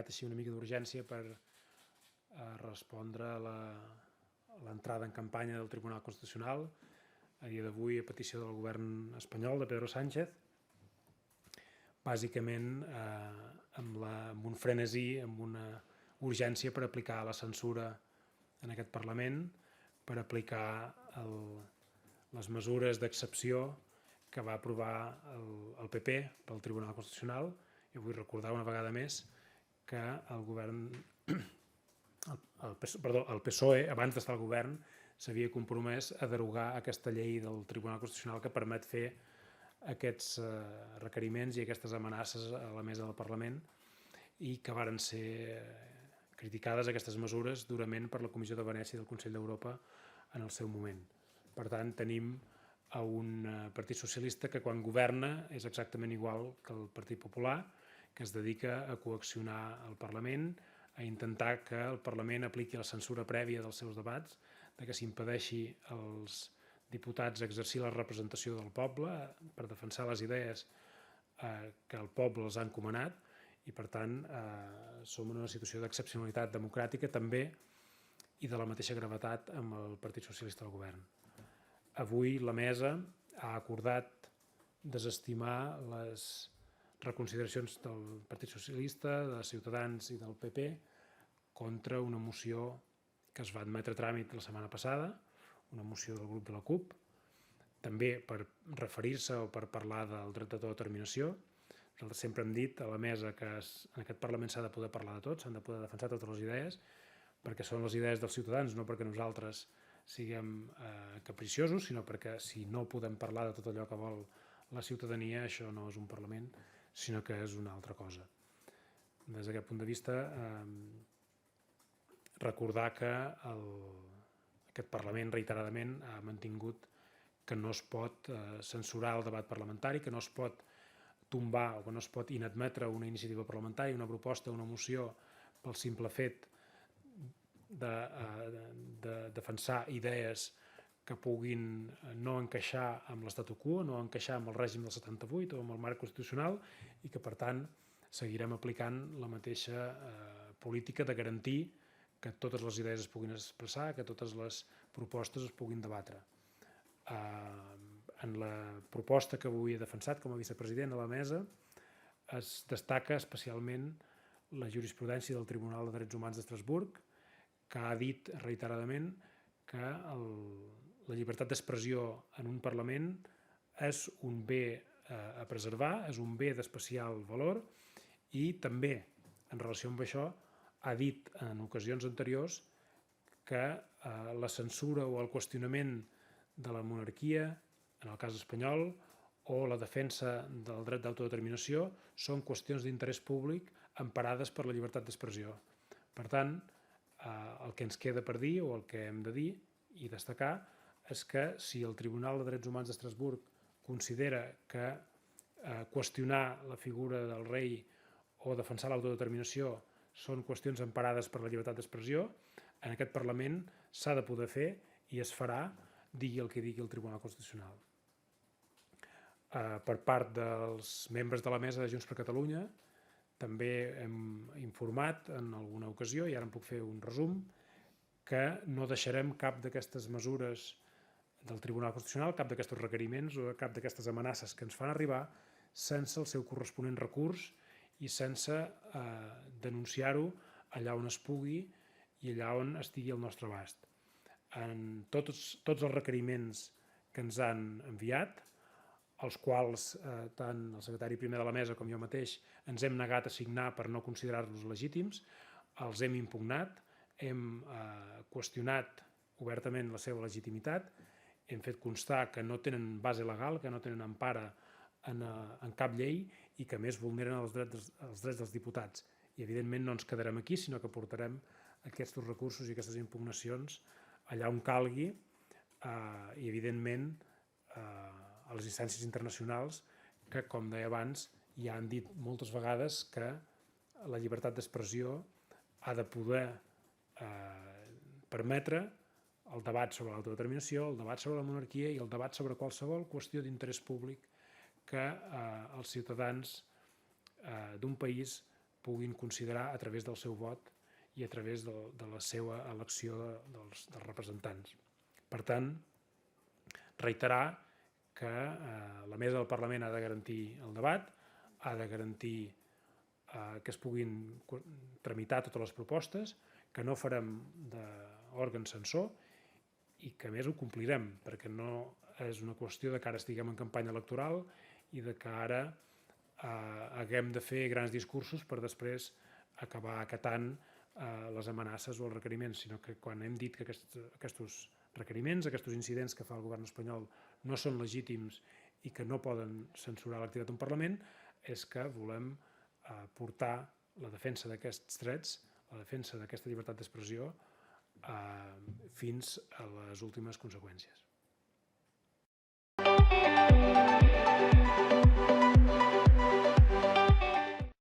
creat així una mica d'urgència per respondre a l'entrada en campanya del Tribunal Constitucional a dia d'avui a petició del govern espanyol de Pedro Sánchez, bàsicament amb un frenesí, amb una urgència per aplicar la censura en aquest Parlament, per aplicar les mesures d'excepció que va aprovar el PP pel Tribunal Constitucional. Jo vull recordar una vegada més que el PSOE, abans d'estar al govern, s'havia compromès a derogar aquesta llei del Tribunal Constitucional que permet fer aquests requeriments i aquestes amenaces a la mesa del Parlament i que varen ser criticades aquestes mesures durament per la Comissió de Venècia del Consell d'Europa en el seu moment. Per tant, tenim a un Partit Socialista que quan governa és exactament igual que el Partit Popular, que es dedica a coaccionar el Parlament, a intentar que el Parlament apliqui la censura prèvia dels seus debats, de que s'impedeixi als diputats exercir la representació del poble per defensar les idees que el poble els ha encomanat i, per tant, som en una situació d'excepcionalitat democràtica també i de la mateixa gravetat amb el Partit Socialista al govern. Avui la mesa ha acordat desestimar les reconsideracions del Partit Socialista, de Ciutadans i del PP contra una moció que es va admetre a tràmit la setmana passada, una moció del grup de la CUP, també per referir-se o per parlar del dret d'autodeterminació. Nosaltres sempre hem dit a la mesa que en aquest Parlament s'ha de poder parlar de tot, s'han de poder defensar totes les idees, perquè són les idees dels ciutadans, no perquè nosaltres siguem capriciosos, sinó perquè si no podem parlar de tot allò que vol la ciutadania, això no és un Parlament, sinó que és una altra cosa. Des d'aquest punt de vista, recordar que aquest Parlament reiteradament ha mantingut que no es pot censurar el debat parlamentari, que no es pot tombar o que no es pot inadmetre una iniciativa parlamentària, una proposta, una moció, pel simple fet de defensar idees que puguin no encaixar amb l'estatu quo, no encaixar amb el règim del 78 o amb el marc constitucional i que, per tant, seguirem aplicant la mateixa política de garantir que totes les idees es puguin expressar, que totes les propostes es puguin debatre. En la proposta que avui he defensat com a vicepresident a la mesa es destaca especialment la jurisprudència del Tribunal de Drets Humans d'Estrasburg, que ha dit reiteradament que la llibertat d'expressió en un Parlament és un bé a preservar, és un bé d'especial valor i també, en relació amb això, ha dit en ocasions anteriors que la censura o el qüestionament de la monarquia, en el cas espanyol, o la defensa del dret d'autodeterminació són qüestions d'interès públic emparades per la llibertat d'expressió. Per tant, el que ens queda per dir o el que hem de dir i destacar és que si el Tribunal de Drets Humans d'Estrasburg considera que qüestionar la figura del rei o defensar l'autodeterminació són qüestions emparades per la llibertat d'expressió, en aquest Parlament s'ha de poder fer i es farà, digui el que digui el Tribunal Constitucional. Per part dels membres de la mesa de Junts per Catalunya també hem informat en alguna ocasió, i ara en puc fer un resum, que no deixarem cap d'aquestes mesures del Tribunal Constitucional, cap d'aquests requeriments o cap d'aquestes amenaces que ens fan arribar sense el seu corresponent recurs i sense denunciar-ho allà on es pugui i allà on estigui al nostre abast. En tots els requeriments que ens han enviat, els quals tant el secretari primer de la mesa com jo mateix ens hem negat a signar per no considerar-los legítims, els hem impugnat, hem qüestionat obertament la seva legitimitat, hem fet constar que no tenen base legal, que no tenen empara en cap llei i que a més vulneren els drets dels diputats. I evidentment no ens quedarem aquí, sinó que portarem aquests recursos i aquestes impugnacions allà on calgui i evidentment a les instàncies internacionals que, com deia abans, ja han dit moltes vegades que la llibertat d'expressió ha de poder permetre el debat sobre l'autodeterminació, el debat sobre la monarquia i el debat sobre qualsevol qüestió d'interès públic que els ciutadans d'un país puguin considerar a través del seu vot i a través de la seva elecció dels representants. Per tant, reiterar que la mesa del Parlament ha de garantir el debat, ha de garantir que es puguin tramitar totes les propostes, que no farem d'òrgan censor i que a més ho complirem, perquè no és una qüestió de que ara estiguem en campanya electoral i de que ara haguem de fer grans discursos per després acabar acatant les amenaces o els requeriments, sinó que quan hem dit que aquests requeriments, aquests incidents que fa el govern espanyol no són legítims i que no poden censurar l'activitat d'un Parlament, és que volem portar la defensa d'aquests drets, la defensa d'aquesta llibertat d'expressió fins a les últimes conseqüències.